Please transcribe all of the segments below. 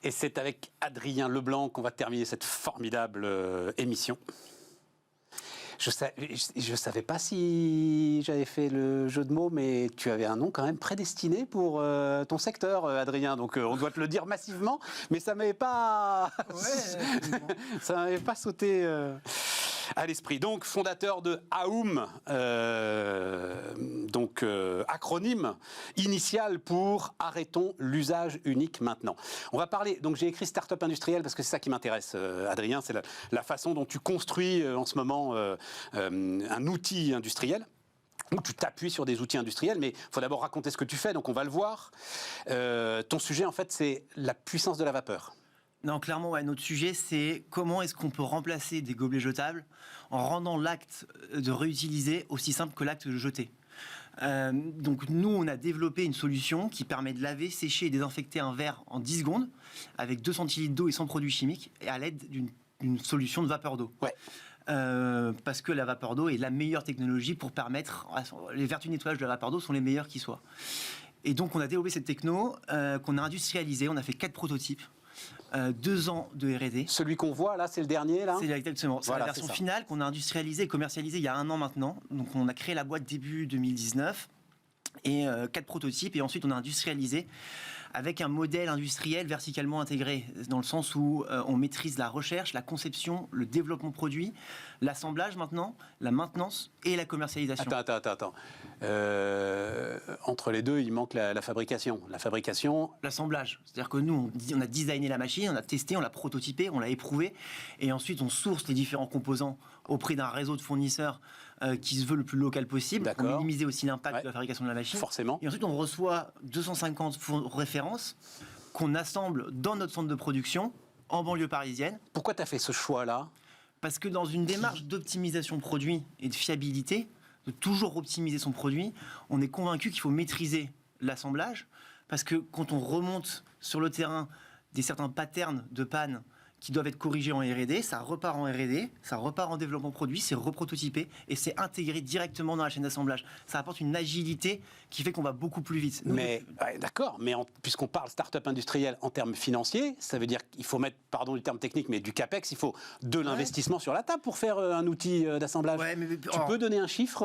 Et c'est avec Adrien Leblanc qu'on va terminer cette formidable émission. Je savais pas si j'avais fait le jeu de mots, mais tu avais un nom quand même prédestiné pour ton secteur, Adrien. Donc on doit te le dire massivement, mais ça m'avait pas, ça m'avait pas sauté à l'esprit. Donc fondateur de AUM, acronyme initial pour Arrêtons l'usage unique maintenant. On va parler, donc j'ai écrit Startup industrielle parce que c'est ça qui m'intéresse, Adrien, c'est la façon dont tu construis en ce moment un outil industriel, où tu t'appuies sur des outils industriels, mais il faut d'abord raconter ce que tu fais, donc on va le voir. Ton sujet, en fait, c'est la puissance de la vapeur. Non, clairement, ouais, notre sujet, c'est comment est-ce qu'on peut remplacer des gobelets jetables en rendant l'acte de réutiliser aussi simple que l'acte de jeter. Donc nous, on a développé une solution qui permet de laver, sécher et désinfecter un verre en 10 secondes avec 2 centilitres d'eau et sans produits chimiques et à l'aide d'une solution de vapeur d'eau. Ouais. Parce que la vapeur d'eau est la meilleure technologie pour permettre... Les vertus de nettoyage de la vapeur d'eau sont les meilleures qui soient. Et donc on a développé cette techno qu'on a industrialisée. On a fait 4 prototypes. 2 ans de R&D. Celui qu'on voit là, c'est le dernier là. C'est exactement. C'est voilà, la version finale qu'on a industrialisée et commercialisée il y a 1 an maintenant. Donc on a créé la boîte début 2019 et 4 prototypes et ensuite on a industrialisé avec un modèle industriel verticalement intégré dans le sens où on maîtrise la recherche, la conception, le développement produit, l'assemblage maintenant, la maintenance et la commercialisation. Attends. Entre les deux, il manque la fabrication. La fabrication... L'assemblage. C'est-à-dire que nous, on a designé la machine, on a testé, on l'a prototypé, on l'a éprouvé et ensuite on source les différents composants auprès d'un réseau de fournisseurs qui se veut le plus local possible pour minimiser aussi l'impact de la fabrication de la machine. Forcément. Et ensuite, on reçoit 250 références qu'on assemble dans notre centre de production en banlieue parisienne. Pourquoi tu as fait ce choix-là ? Parce que dans une démarche d'optimisation produit et de fiabilité, de toujours optimiser son produit, on est convaincu qu'il faut maîtriser l'assemblage, parce que quand on remonte sur le terrain certains patterns de panne qui doivent être corrigés en R&D, ça repart en R&D, ça repart en développement produit, c'est reprototypé et c'est intégré directement dans la chaîne d'assemblage. Ça apporte une agilité qui fait qu'on va beaucoup plus vite. D'accord, mais puisqu'on parle start-up industrielle en termes financiers, ça veut dire qu'il faut mettre, pardon du terme technique, mais du CAPEX, il faut de l'investissement sur la table pour faire un outil d'assemblage. Tu peux donner un chiffre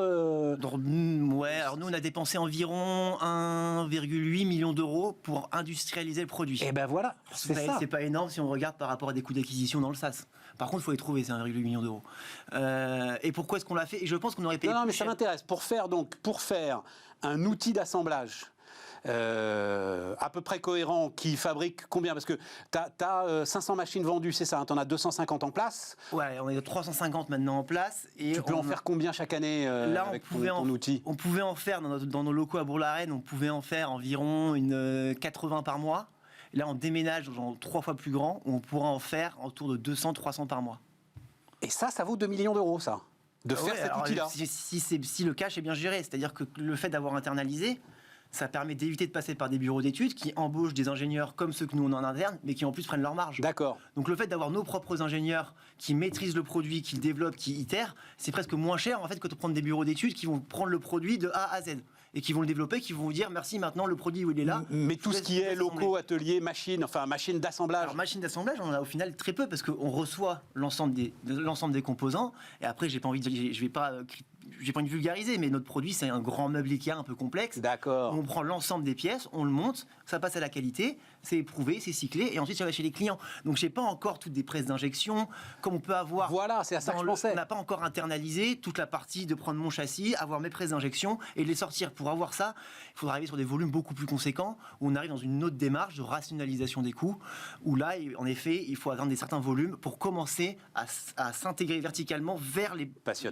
alors nous on a dépensé environ 1,8 million d'euros pour industrialiser le produit. Et ben voilà, c'est pas énorme si on regarde par rapport à des coûts d'acquisition dans le SaaS. Par contre, il faut les trouver, c'est 1,8 million d'euros. Et pourquoi est-ce qu'on l'a fait ? Et je pense qu'on aurait payé. Non, mais ça m'intéresse. Pour faire un outil d'assemblage à peu près cohérent qui fabrique combien ? Parce que tu as 500 machines vendues, c'est ça, hein, tu en as 250 en place. Ouais, on est à 350 maintenant en place. Et tu peux en faire combien chaque année avec ton outil ? On pouvait en faire dans nos locaux à Bourg-la-Reine, on pouvait en faire environ 80 par mois. Là, on déménage dans 3 fois plus grand, où on pourra en faire autour de 200-300 par mois. Et ça vaut 2 millions d'euros, ça, de faire cet outil-là. Si le cash est bien géré, c'est-à-dire que le fait d'avoir internalisé, ça permet d'éviter de passer par des bureaux d'études qui embauchent des ingénieurs comme ceux que nous on a en interne, mais qui en plus prennent leur marge. D'accord. Donc le fait d'avoir nos propres ingénieurs qui maîtrisent le produit, qui le développent, qui itèrent, c'est presque moins cher en fait que de prendre des bureaux d'études qui vont prendre le produit de A à Z et qui vont le développer, qui vont vous dire merci maintenant le produit où il est là. Mais tout ce qui est locaux, ateliers, machine d'assemblage. Alors machine d'assemblage, on en a au final très peu parce qu'on reçoit l'ensemble des composants et après je vais pas de vulgariser, mais notre produit c'est un grand meuble Ikea un peu complexe. D'accord. On prend l'ensemble des pièces, on le monte, ça passe à la qualité, c'est éprouvé, c'est cyclé, et ensuite ça va chez les clients. Donc j'ai pas encore toutes des presses d'injection, comme on peut avoir. Voilà, c'est à ça que je pensais. On n'a pas encore internalisé toute la partie de prendre mon châssis, avoir mes presses d'injection et de les sortir. Pour avoir ça, il faudra arriver sur des volumes beaucoup plus conséquents, où on arrive dans une autre démarche de rationalisation des coûts, où là, en effet, il faut atteindre des certains volumes pour commencer à s'intégrer verticalement vers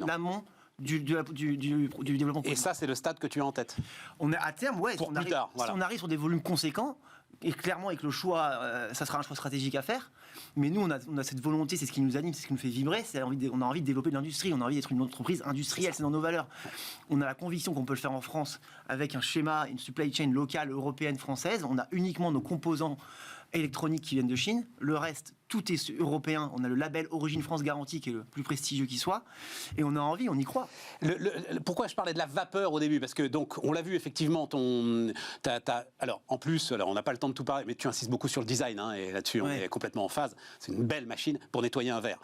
l'amont du développement. Et ça, c'est le stade que tu as en tête. On est à terme, ouais. Pour plus tard, voilà. Si on arrive sur des volumes conséquents, et clairement avec le choix, ça sera un choix stratégique à faire. Mais nous, on a cette volonté, c'est ce qui nous anime, c'est ce qui nous fait vibrer. On a envie de développer de l'industrie, on a envie d'être une entreprise industrielle, c'est dans nos valeurs. On a la conviction qu'on peut le faire en France avec un schéma, une supply chain locale, européenne, française. On a uniquement nos composants électroniques qui viennent de Chine. Le reste, tout est européen. On a le label Origine France Garantie qui est le plus prestigieux qui soit. Et on a envie, on y croit. Pourquoi je parlais de la vapeur au début? Parce que donc on l'a vu effectivement. Alors en plus, on n'a pas le temps de tout parler, mais tu insistes beaucoup sur le design, hein, et là-dessus on est complètement en phase. C'est une belle machine pour nettoyer un verre.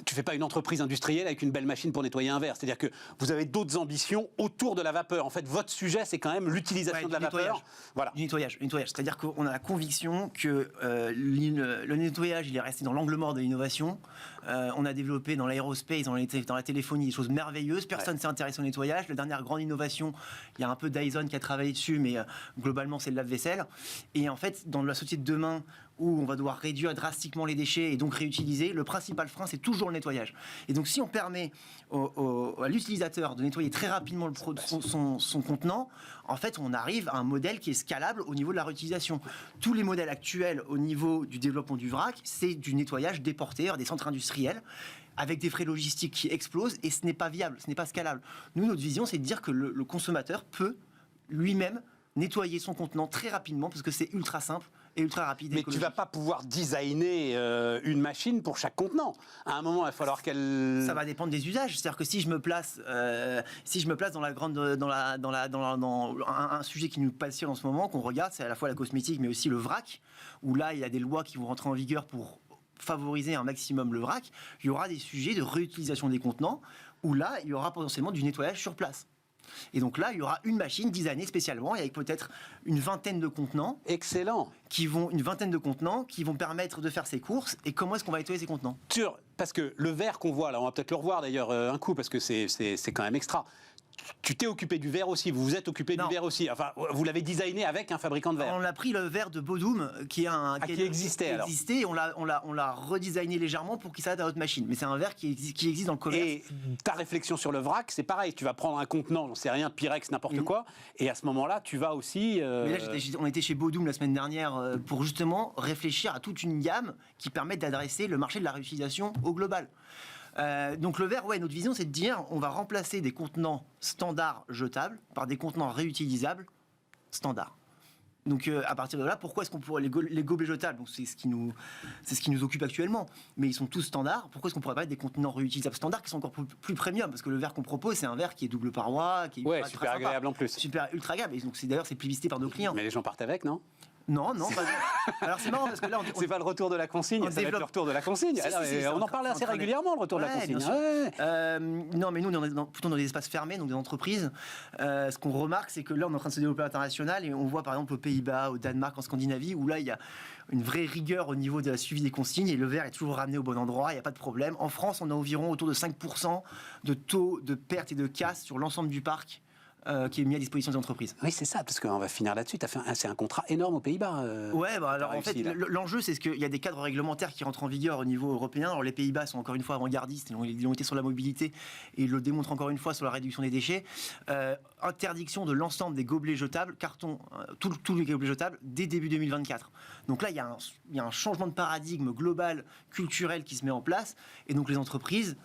Tu fais pas une entreprise industrielle avec une belle machine pour nettoyer un verre. C'est-à-dire que vous avez d'autres ambitions autour de la vapeur. En fait, votre sujet, c'est quand même l'utilisation de la vapeur. Voilà. Du nettoyage. C'est-à-dire qu'on a la conviction que le nettoyage, il est resté dans l'angle mort de l'innovation. On a développé dans l'aérospace, dans la téléphonie, des choses merveilleuses. Personne ne s'est intéressé au nettoyage. La dernière grande innovation, il y a un peu Dyson qui a travaillé dessus, mais globalement, c'est le lave-vaisselle. Et en fait, dans la société de demain, où on va devoir réduire drastiquement les déchets et donc réutiliser, le principal frein, c'est toujours le nettoyage. Et donc, si on permet à l'utilisateur de nettoyer très rapidement son contenant, en fait, on arrive à un modèle qui est scalable au niveau de la réutilisation. Tous les modèles actuels au niveau du développement du vrac, c'est du nettoyage déporté vers des centres industriels, avec des frais logistiques qui explosent, et ce n'est pas viable, ce n'est pas scalable. Nous, notre vision, c'est de dire que le consommateur peut lui-même nettoyer son contenant très rapidement, parce que c'est ultra simple et ultra rapide. Mais tu ne vas pas pouvoir designer une machine pour chaque contenant. À un moment, il va falloir qu'elle... Ça va dépendre des usages. C'est-à-dire que si je me place dans un sujet qui nous passionne en ce moment, qu'on regarde, c'est à la fois la cosmétique, mais aussi le vrac, où là, il y a des lois qui vont rentrer en vigueur pour favoriser un maximum le vrac. Il y aura des sujets de réutilisation des contenants, où là, il y aura potentiellement du nettoyage sur place. Et donc là, il y aura une machine designée spécialement, et avec peut-être une vingtaine de contenants. Excellent. Une vingtaine de contenants qui vont permettre de faire ses courses. Et comment est-ce qu'on va nettoyer ces contenants? Parce que le verre qu'on voit là, on va peut-être le revoir d'ailleurs un coup, parce que c'est quand même extra. Tu t'es occupé du verre aussi, vous vous êtes occupé du verre aussi. Enfin, vous l'avez designé avec un fabricant de verre. On a pris le verre de Bodum qui existait. Et on l'a redesigné légèrement pour qu'il s'adapte à votre machine. Mais c'est un verre qui existe dans le commerce. Et ta réflexion sur le vrac, c'est pareil. Tu vas prendre un contenant, j'en sais rien, Pyrex, n'importe quoi. Et à ce moment-là, tu vas aussi... Mais là, on était chez Bodum la semaine dernière pour justement réfléchir à toute une gamme qui permet d'adresser le marché de la réutilisation au global. Donc le verre, notre vision, c'est de dire on va remplacer des contenants standards jetables par des contenants réutilisables standards. Donc à partir de là, pourquoi est-ce qu'on pourrait les gobelets jetables, donc c'est ce qui nous occupe actuellement, mais ils sont tous standards. Pourquoi est-ce qu'on pourrait pas être des contenants réutilisables standards qui sont encore plus premium, parce que le verre qu'on propose, c'est un verre qui est double paroi, qui est super agréable en plus, super ultra agréable. Et donc c'est plébiscité par nos clients. Mais les gens partent avec, non? Non, pas. Alors c'est marrant parce que là, c'est pas le retour de la consigne, ça va être le retour de la consigne. On en parle assez régulièrement, le retour de la consigne. Non, mais nous, on est plutôt dans des espaces fermés, donc des entreprises. Ce qu'on remarque, c'est que là, on est en train de se développer à l'international, et on voit par exemple aux Pays-Bas, au Danemark, en Scandinavie, où là, il y a une vraie rigueur au niveau de la suivi des consignes, et le verre est toujours ramené au bon endroit, il n'y a pas de problème. En France, on a environ autour de 5% de taux de perte et de casse sur l'ensemble du parc qui est mis à disposition des entreprises. Oui, c'est ça, parce qu'on va finir là-dessus. C'est un contrat énorme aux Pays-Bas. Alors en fait, l'enjeu, c'est qu'il y a des cadres réglementaires qui rentrent en vigueur au niveau européen. Alors les Pays-Bas sont encore une fois avant-gardistes, ils ont été sur la mobilité et ils le démontrent encore une fois sur la réduction des déchets. Interdiction de l'ensemble des gobelets jetables, cartons, tous les gobelets jetables, dès début 2024. Donc là, il y a un changement de paradigme global, culturel qui se met en place, et donc les entreprises...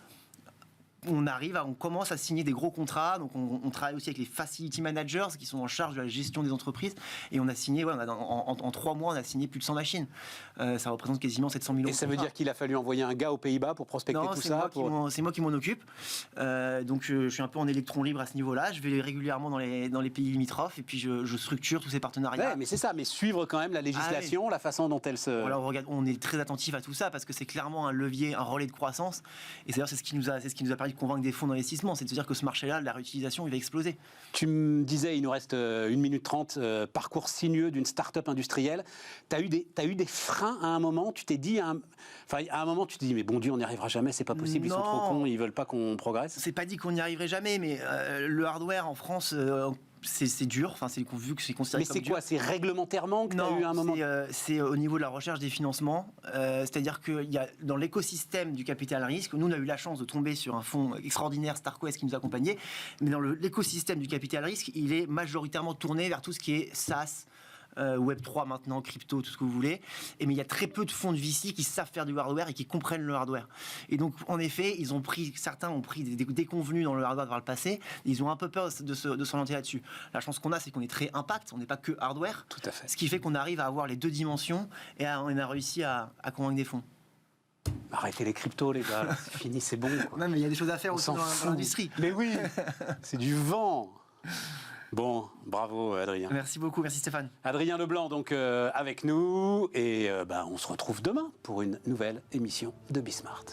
On commence à signer des gros contrats. Donc on travaille aussi avec les facility managers qui sont en charge de la gestion des entreprises. Et on a signé, en 3 mois, on a signé plus de 100 machines. Ça représente quasiment 700 000 €. Et ça veut dire qu'il a fallu envoyer un gars aux Pays-Bas pour prospecter tout ça? C'est moi qui m'en occupe. Donc je suis un peu en électron libre à ce niveau-là. Je vais régulièrement dans les pays limitrophes, et puis je structure tous ces partenariats. Ouais, mais c'est ça, mais suivre quand même la législation, la façon dont elle se... Alors on est très attentif à tout ça, parce que c'est clairement un levier, un relais de croissance. Et d'ailleurs, c'est ce qui nous a permis de convaincre des fonds d'investissement, c'est de se dire que ce marché-là, la réutilisation, il va exploser. Tu me disais, il nous reste 1 minute 30, parcours sinueux d'une start-up industrielle. Tu as eu des freins à un moment? Tu t'es dit, à un moment, tu t'es dit, mais bon Dieu, on n'y arrivera jamais, c'est pas possible, ils sont trop cons, ils veulent pas qu'on progresse? C'est pas dit qu'on n'y arriverait jamais, mais le hardware en France... c'est dur, vu que c'est considéré comme dur. Mais c'est quoi? C'est réglementairement que tu as eu un moment? C'est au niveau de la recherche des financements. C'est-à-dire qu'il y a dans l'écosystème du capital risque, nous on a eu la chance de tomber sur un fonds extraordinaire, StarQuest, qui nous accompagnait, mais dans l'écosystème du capital risque, il est majoritairement tourné vers tout ce qui est SaaS, Web3 maintenant, crypto, tout ce que vous voulez. Mais il y a très peu de fonds de VC qui savent faire du hardware et qui comprennent le hardware. Et donc, en effet, certains ont pris des déconvenus dans le hardware par le passé. Ils ont un peu peur de s'orienter là-dessus. La chance qu'on a, c'est qu'on est très impact, on n'est pas que hardware. Tout à fait. Ce qui fait qu'on arrive à avoir les deux dimensions et on a réussi à convaincre des fonds. Arrêtez les cryptos, les gars, c'est fini, c'est bon. Quoi. Non, mais il y a des choses à faire On aussi s'en dans fout. l'industrie. Mais oui, c'est du vent. Bon, bravo Adrien. Merci beaucoup, merci Stéphane. Adrien Leblanc, donc avec nous, et on se retrouve demain pour une nouvelle émission de Bismart.